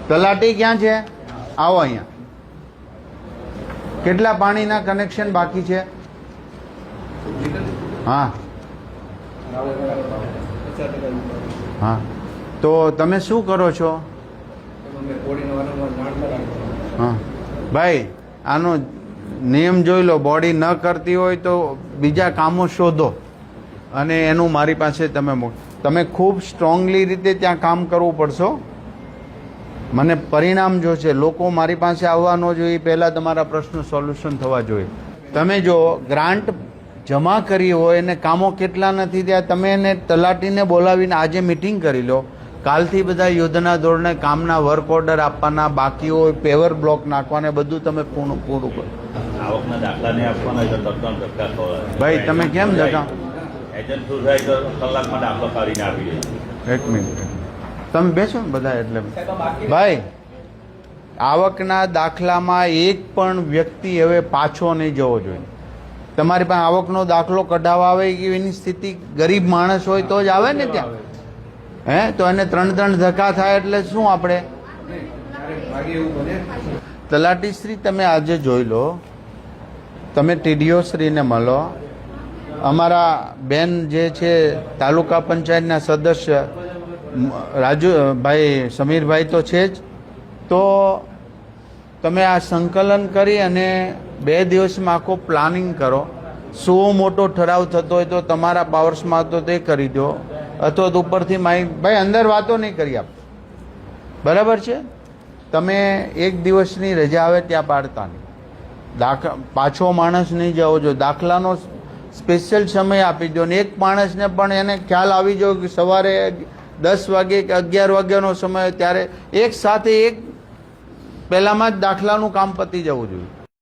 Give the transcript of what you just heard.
તલાટી ક્યાં છે? આવો અહીંયા. કેટલા પાણીના કનેક્શન બાકી છે? હા હા. તો તમે શું કરો છો? હા ભાઈ, આનો નિયમ જોઈ લો. બોડી ન કરતી હોય તો બીજા કામો શોધો અને એનું મારી પાસે તમે ખૂબ સ્ટ્રોંગલી રીતે ત્યાં કામ કરવું પડશે. મને પરિણામ જોશે. લોકો મારી પાસે આવવા ન જોઈએ, પહેલાં તમારા પ્રશ્નો સોલ્યુશન થવા જોઈએ. તમે જો ગ્રાન્ટ જમા કરી હોય અને કામો કેટલા નથી ત્યાં, તમે એને તલાટીને બોલાવીને આજે મિટિંગ કરી લો. કાલથી બધા યુદ્ધના ધોરણે કામના વર્ક ઓર્ડર આપવાના, બાકી હોય પેવર બ્લોક નાખવાને બધું તમે પૂરું કરો. આવકના દાખલા નહીં આપવાના તો તત્કાળ ધક્કા ખવડાવે. ભાઈ તમે કેમ ધક્કા? એજન્ટ શું થાય તો કલાકમાં દાખલો કાઢીને આપી દે. એક મિનિટ તમે બેસો ને બધા. એટલે ભાઈ, આવકના દાખલામાં એક પણ વ્યક્તિ હવે પાછો નહીં જવો જોઈએ. તમારી પાસે આવકનો દાખલો કઢાવવા આવે કે એની સ્થિતિ ગરીબ માણસ હોય તો જ આવે ને ત્યાં. હે તો એને 3 ધક્કા થાય એટલે શું આપણે? તલાટીશ્રી તમે આજે જોઈ લો, તમે ટીડીઓ શ્રીને મળો. અમારા બેન જે છે તાલુકા પંચાયતના સદસ્ય રાજુભાઈ સમીરભાઈ તો છે જ. તો તમે આ સંકલન કરી અને 2 દિવસમાં આખો પ્લાનિંગ કરો. શું મોટો ઠરાવ થતો હોય તો તમારા પાવર્સમાં તો તે કરી દો, અથવા તો ઉપરથી ભાઈ અંદર વાતો નહીં કરી આપ. બરાબર છે? તમે 1 દિવસની રજા આવે ત્યાં પાડતા નહીં. પાછો માણસ નહીં જવો જોઈએ. દાખલાનો સ્પેશિયલ સમય આપી દો ને એક માણસને પણ એને ખ્યાલ આવી જાય કે સવારે 10 વાગે કે 11 વાગ્યાનો સમય, ત્યારે એક સાથે એક પહેલામાં જ દાખલાનું કામ પતી જવું જોઈએ.